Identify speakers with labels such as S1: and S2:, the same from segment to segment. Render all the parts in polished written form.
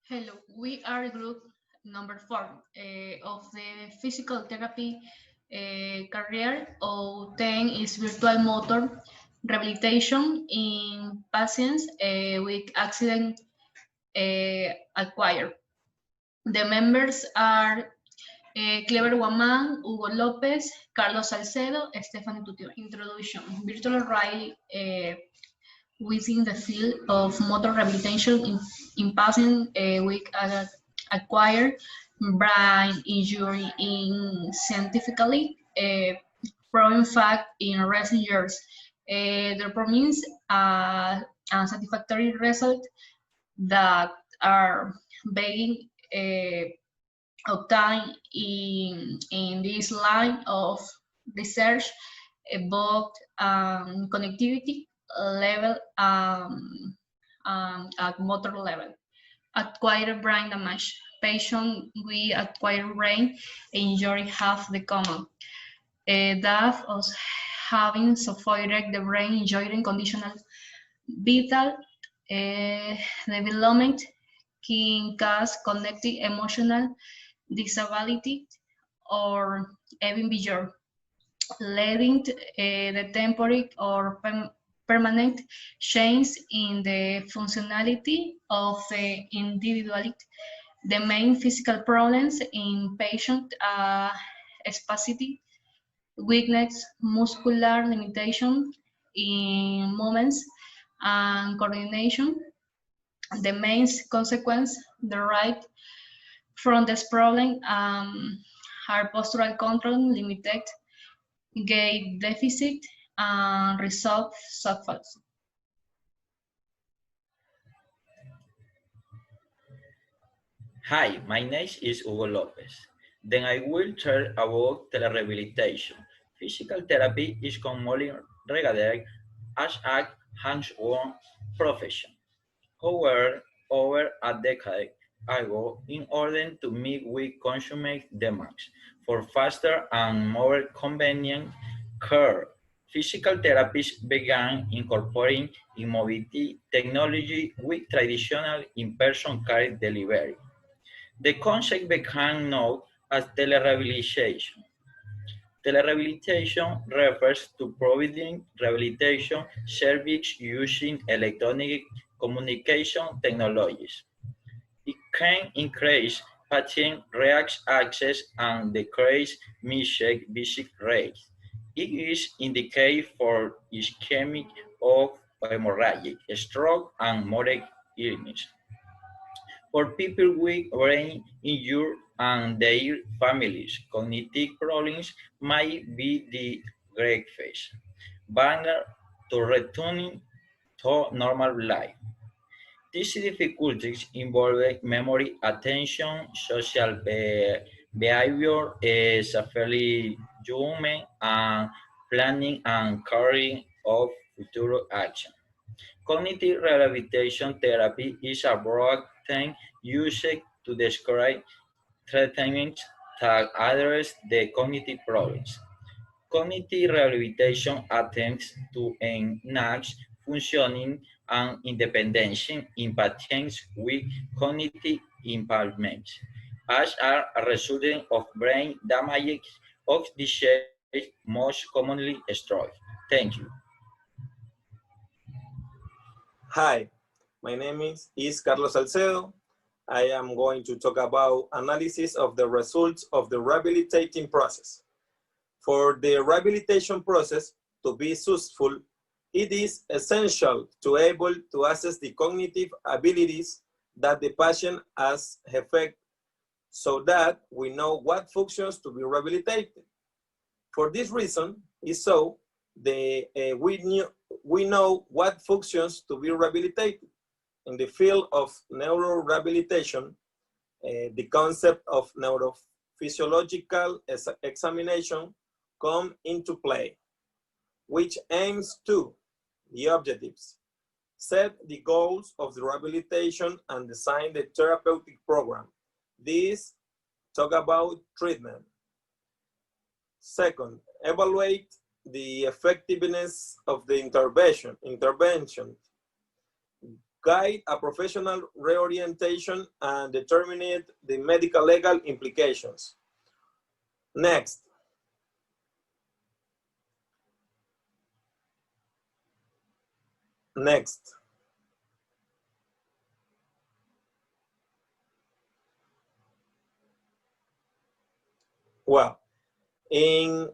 S1: Hello, we are group number 4 of the physical therapy career. O10 is virtual motor rehabilitation in patients with accident acquired. The members are KLEVER GUAMAN, HUGO LOPEZ, Carlos Salcedo, Stefanie Tutiven. Introduction. Virtual reality within the field of motor rehabilitation in passing with acquired brain injury in scientifically proven fact in recent years. There means unsatisfactory results that are being obtained in this line of research about connectivity level at motor level. Acquired brain damage. Patients with acquired brain injury have the common that of having suffered the brain injury conditional vital development can cause connected emotional disability or even beyond, leading to the temporary or permanent change in the functionality of the individuality. The main physical problems in patient spasticity, weakness, muscular limitation in movements and coordination. The main consequence derived from this problem are postural control, limited gait deficit, and resolve subfalls.
S2: Hi, my name is Hugo Lopez. Then I will tell about telerehabilitation. Physical therapy is commonly regarded as a hands-on profession. However, over a decade ago, in order to meet with consumer demands for faster and more convenient care, physical therapists began incorporating mobility technology with traditional in-person care delivery. The concept became known as telerehabilitation. Telerehabilitation refers to providing rehabilitation services using electronic communication technologies. It can increase patient access and decrease missed visit rates. It is indicated for ischemic or hemorrhagic stroke and moderate illness. For people with brain injury and their families, cognitive problems might be the greatest barrier to returning to normal life. These difficulties involve memory, attention, social behavior, self-judgment, and planning and carrying of future action. Cognitive rehabilitation therapy is a broad term used to describe treatments that address the cognitive problems. Cognitive rehabilitation attempts to enhance functioning and independence in patients with cognitive impairments, as are a result of brain damage of the shape most commonly stroke. Thank you.
S3: Hi, my name is Carlos Salcedo. I am going to talk about analysis of the results of the rehabilitating process. For the rehabilitation process to be successful, it is essential to be able to assess the cognitive abilities that the patient has affected so that we know what functions to be rehabilitated. For this reason, we know what functions to be rehabilitated. In the field of neurorehabilitation, the concept of neurophysiological examination come into play, which aims to the objectives, set the goals of the rehabilitation and design the therapeutic program. These talk about treatment. Second, evaluate the effectiveness of the intervention. guide a professional reorientation and determine the medical legal implications. Next. Next. Well, in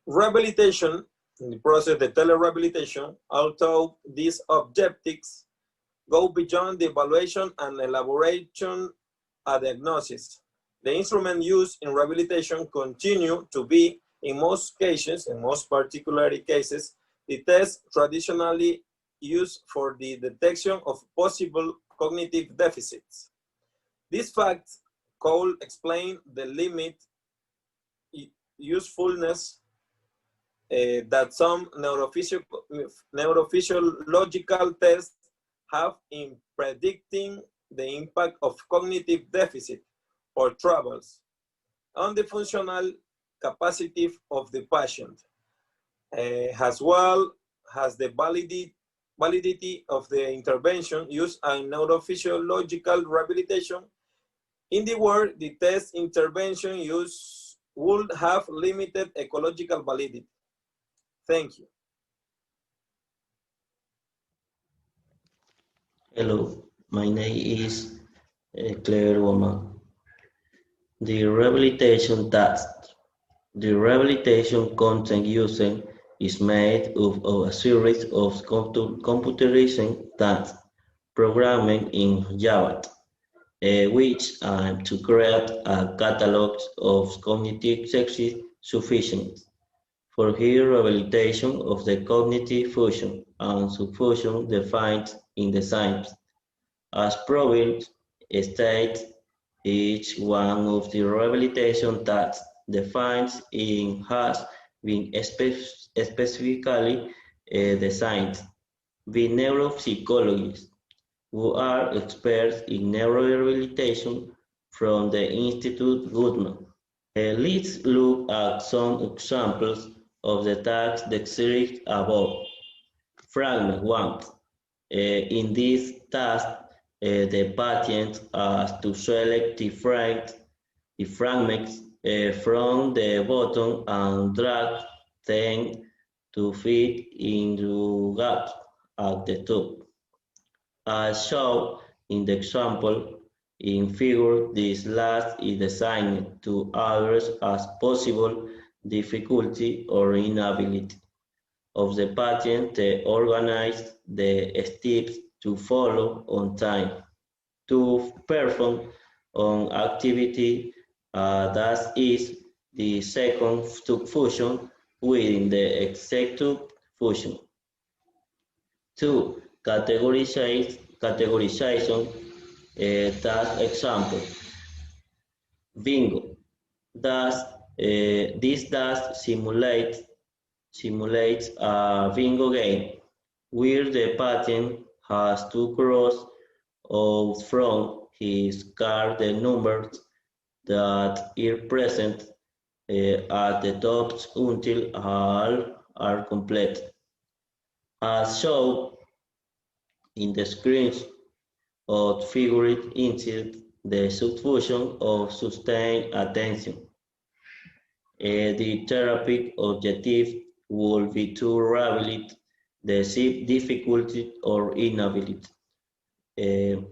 S3: rehabilitation, in the process of telerehabilitation, although these objectives go beyond the evaluation and elaboration of diagnosis, the instrument used in rehabilitation continue to be, in most cases, in most particular cases, the test traditionally used for the detection of possible cognitive deficits. These facts could explain the limit usefulness that some neurophysiological tests have in predicting the impact of cognitive deficit or troubles on the functional capacity of the patient, as well as the validity of the intervention used in neurophysiological rehabilitation. In the word, the test intervention used would have limited ecological validity. Thank you.
S4: Hello, my name is KLEVER. The rehabilitation task. The rehabilitation content used is made up of a series of computerized tasks programming in Java, which aim to create a catalog of cognitive success sufficient for here rehabilitation of the cognitive function and subfunction defined in the science. As proven states, each one of the rehabilitation tasks defined in has been specifically designed by neuropsychologists who are experts in neurorehabilitation from the Institute GUAMAN. Let's look at some examples of the tasks described above. Fragment 1. In this task, the patient has to select the fragments from the bottom and drag them to fit into gaps at the top. As shown in the example in figure, this last is designed to address as possible difficulty or inability of the patient to organize the steps to follow on time, to perform an activity that is the second function within the executive function. 2. Categorization task example. Bingo. This task simulates a bingo game where the patient has to cross out from his card the numbers that are present at the top until all are complete. As shown in the screens of figured inside the subfunction of sustained attention. The therapeutic objective will be to rehabilitate the difficulty or inability to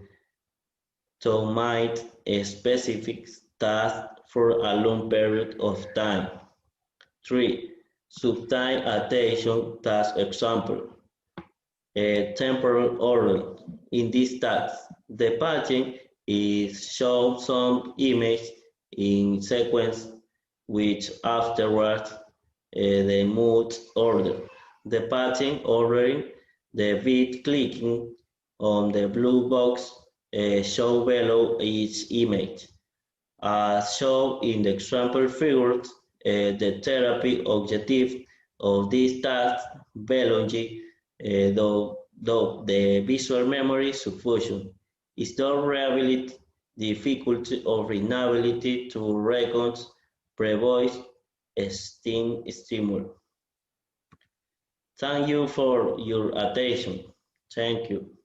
S4: meet a specific task for a long period of time. 3. Sustained attention task example. Temporal order. In this task, the patient is shown some image in sequence which afterwards the mood order. The patient ordering the bit clicking on the blue box shown below each image. As shown in the example figures, the therapy objective of this task belongs though the visual memory subfunction is to rehabilitate difficulty or inability to recognize previous stimuli. Thank you for your attention. Thank you.